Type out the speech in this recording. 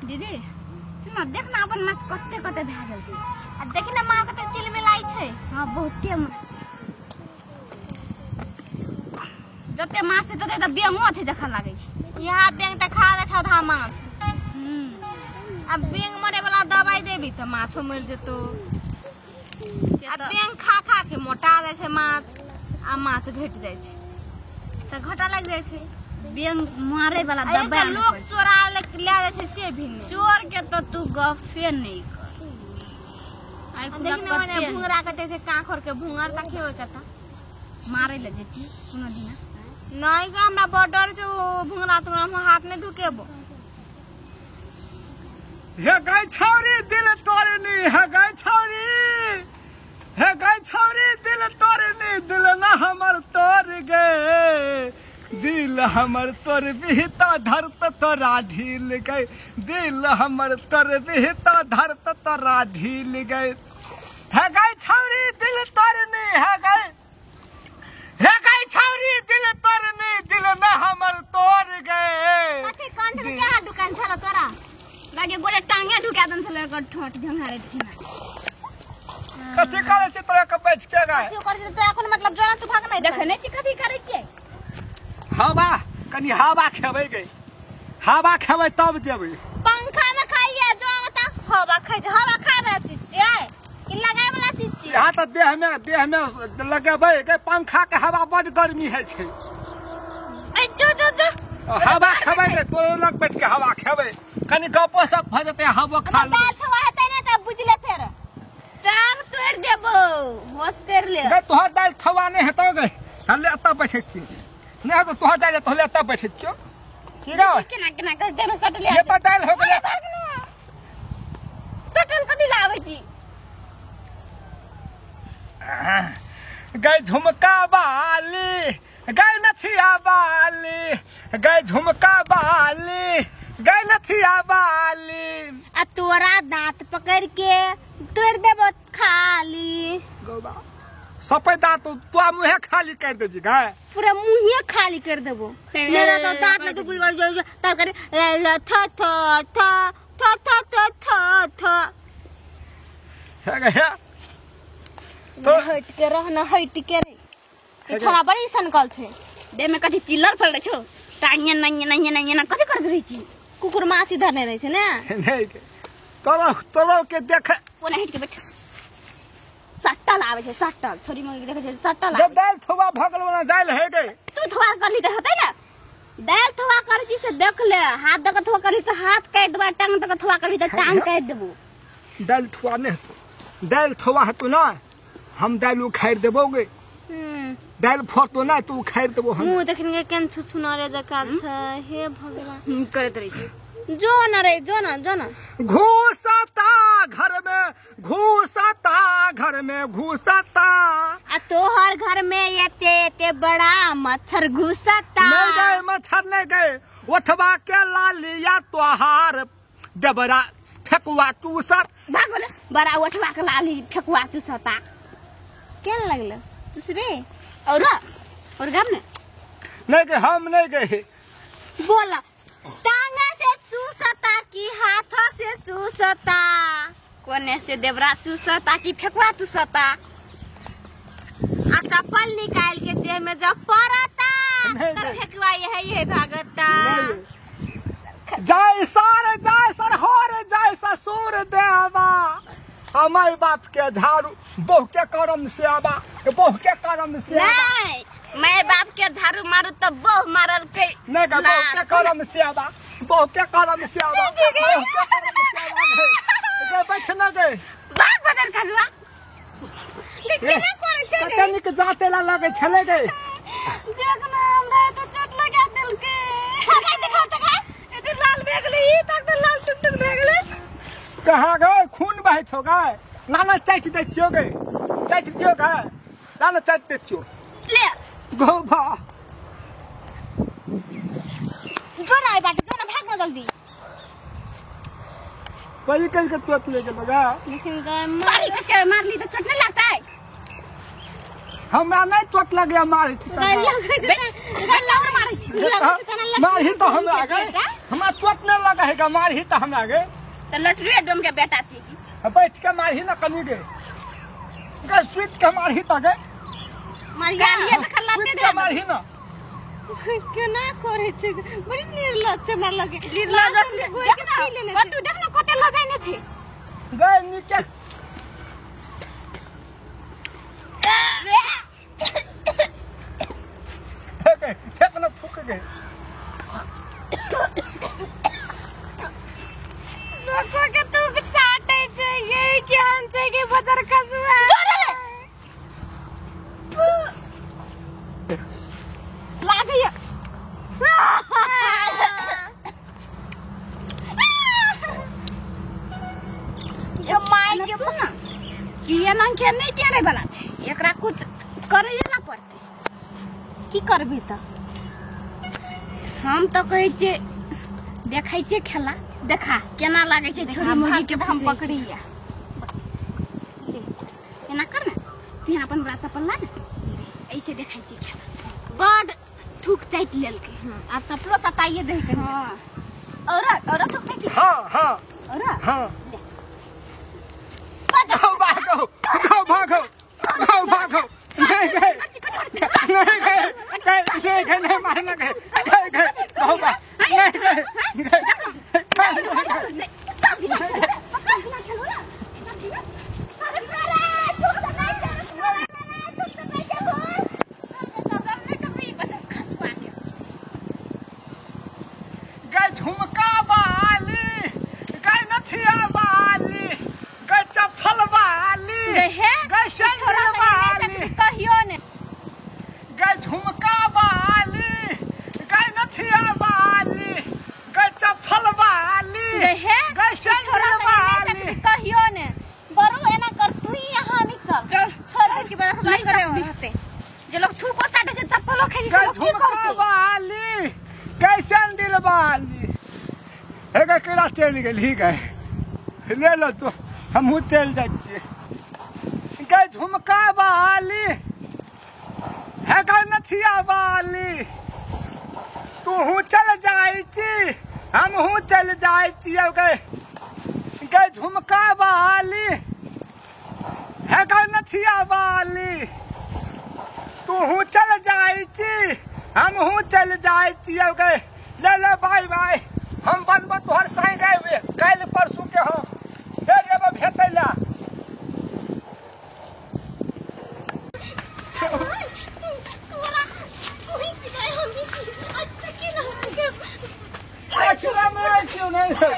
दीदी सुन देख ना अपन माछ कते कते भेजल छै आ देखि ना माँ कते चिल मिलाई छै। हां बहुते जते माछ छै तते त बेंगो छै देखा लागै छै। यहाँ बेंग त खा दे छौ धा माछ। अब बेंग मरे वाला दवाई देबी त माछो मर जेतो। आ बेंग खा खा के मोटा जाय छै माछ आ माछ घट जाय छै त घाटा लग जाय छै। बेंग मारे वाला दवाई लोग चोरा ले जाय छै से भी नहीं। चोर के तो तू गफे नहीं कर। आई देखि ना मने भुंगरा कते छै काखर के भुंगर त खेओ कता मारे ले जेती कोनो दिन नहीं का हमरा बड़ डर छै भुंगरा तुंगरा हम हाथ ने ढुकेबो। हे गाय छौरी दिल तोरे नहीं है गाय छौरी हे गाय छौरी दिल तोरे नहीं दिल ना हमर तोड़ गए दिल हमर तोर बिहता धरत तोरा ढील गए दिल हमर तोर बिहता धरत तोरा ढील गए है गाय छौरी दिल तोरे नहीं है गाय हे गाय छौरी दिल तोरे नहीं दिल ना हमर तोड़ गए। कथि कंठ में क्या दुकान छला तोरा लागे गोरे टांगे ढुका दन छले कर ठोट ढंगारे थिना कथि करे छै तोरा के बैठ के गाय क्यों कर तोरा कोन मतलब जोरा तू भाग नहीं देखे नहीं कथि करे छै। हवा कनी हवा खेबै गई हवा खेबै तब जेबै। पंखा में खाइए जो बता हवा खाइ छै हवा खाय वाला चीज छै कि लगाय वाला चीज छै। यहाँ तो देह में लगेबै के पंखा के हवा बड़ गर्मी है छै। ए जो जो जो हवा खेबै के तोरे लग बैठ के हवा खेबै कनी गपो सब भ जते हवा खा लेबै। दाल छवा हेतै ने त बुझले फेर टांग तोड़ देबो होश कर ले। गै तोहर दाल खवा नहीं हेतौ गै हले एतऽ बैठे छी नहीं तो तोहर दाल तोहले एतऽ बैठे छियो की गौ केना केना कर देना सटले ये तो दाल हो गेलै सटल कथि लाबै छी। गै झुमका बाली गै नथिया बाली गै झुमका बाली गै नथिया बाली आ तोरा दांत पकड़ के तोड़ देबो खाली गौबा सपेदा तो मुँहे खाली कर दे गै पूरा मुंह खाली कर देबो। मेरा तो दांत में तो बुलवा जो तब करे थ थ थ थ थ थ थ है गै तो हट के रहना हट के रे छोरा बड़ी सनकल छे दे में कथि चिल्लर फल छौ टांगे नहीं ना कथि कर रही छी। कुकुर माछ इधर नहीं रहे छे ने नहीं तोरो के देख कोना हट के बैठ सट्टा लावे छे सट्टा छोरी मगे देखे छे सट्टा जब लावे दाल थोवा भगल वाला दाल है गई तू थोड़ा कर ली त होतै ना दाल थोड़ा कर जी से देख ले हाथ दक थोड़ा कर ली त हाथ काट देबा टांग दक थोड़ा कर ली त टांग काट देबो। दाल थोवा नहीं दाल थोवा है तू ना हम दाल उखाड़ देबो गे दाल फोटो ना तू उखाड़ देबो हम मुंह देखने केन छुछुना रे जका छ हे भगवान करत रही छी जो न रे जो न घुसता घर में घुसता आ तोहर घर में एते बड़ा मच्छर घुसता नहीं गए मच्छर नहीं गए उठवा के लालिया तोहार डबरा फेकुआ चूसत भागोले बड़ा उठवा के लाली फेकुआ चुसता केन लगले तुसबे और घर में नहीं गए हम नहीं गए बोला टांगा से चूसता कि हाथों से चूसता कोने से देवरा चुसता कि फेकुआ चुसता आ चप्पल निकाल के देह में जब पड़ता तब फेकुआ यही भागता जाय सर हर जाय ससुर देवा हमारे बाप के झाड़ू बहु के करम से आबा बहु के करम से नहीं मैं बाप के झाड़ू मारू तो बहु मारल के नहीं का बहु के करम से आबा बहु के करम से आबा बैठ न गए भाग बदल कसवा केना करे छे गे कनिक जाते ला लगे छले गए देख ना हमरा तो चोट लगा दिल के खा दिखा त खा एते लाल भे गेलै ई तक तो लाल टुक टुक भे गेलै कहाँ गए खून बहे छो गए नाना चाट दे छियो गए चाट दियो गए नाना चाट दे छियो ले गोबा जो ना बाटे जो ना भाग ना जल्दी वही कल के तुरंत ले के लगा लेकिन गए मारी कसके मार ली तो चोट नहीं लगता है हमरा नहीं चोट लगे मारे छी गए लगे गल्ला मारै छी मारही तो हमरा गए हमरा चोट नहीं लगा है का मारही त हमरा गे तो लटरिया डोम के बेटा छी बैठ के मारही ना कनी गे गे सुत के मारही त गे मारिया लिए त खल्लाते सुत के मारही ना केना करे छै बड़ी निर्लज छै हमरा लगे निर्लज असली गोई के पी लेने कटु देख न कते लजाइने छै गे निके फेंक ना थूक गे लोगो के तू चाटे छै ये ज्ञान छै के बजर कसुआ लागिया ये माय के ना ये ना के नहीं टेने वाला छै एकरा कुछ करैला पड़ते की करबी त हम तो कहै छै देखै छै खेला देखा केना लागे छै छोरी मुर्गी के हम पकड़िया एना कर ना तू अपन बड़ा चप्पल ला ना ऐसे देखै छै खेला बड थूक चाट लेलकै आ चपलो तटाइए दे के हां और थूक फेंक हां हां और हां भागो भागो भागो नहीं गए नहीं गए नहीं गए नहीं मारना गए गए बाबा नहीं गए झुमका वाली गए नथिया वाली गए चप्पल वाली गए सैंडल वाली कहियो ने गए झुमका वाली गए नथिया वाली गए चप्पल वाली गए सैंडल वाली कहियो ने बरो एना कर तू यहां नहीं चल छोड़ के बाद नहीं करे होते जे लोग थूको चाटे से चप्पलो खाई गए झुमका वाली गए सैंडल वाली हेगा केला चल गेल ही गए ले लो तो हमहू चल जाइ छिए गए झुमका वाली हेगा नथिया वाली तू चल जाइ छी हमहू चल जाइ छिए गए झुमका वाली हेगा नथिया वाली तू चल जाइ छी हमहू चल जाइ छिए गए ले ले बाय बाय हम बनब तोहर साई गए कल परसू के हम फेर एब भेटै ला अच्छा मैं क्यों नहीं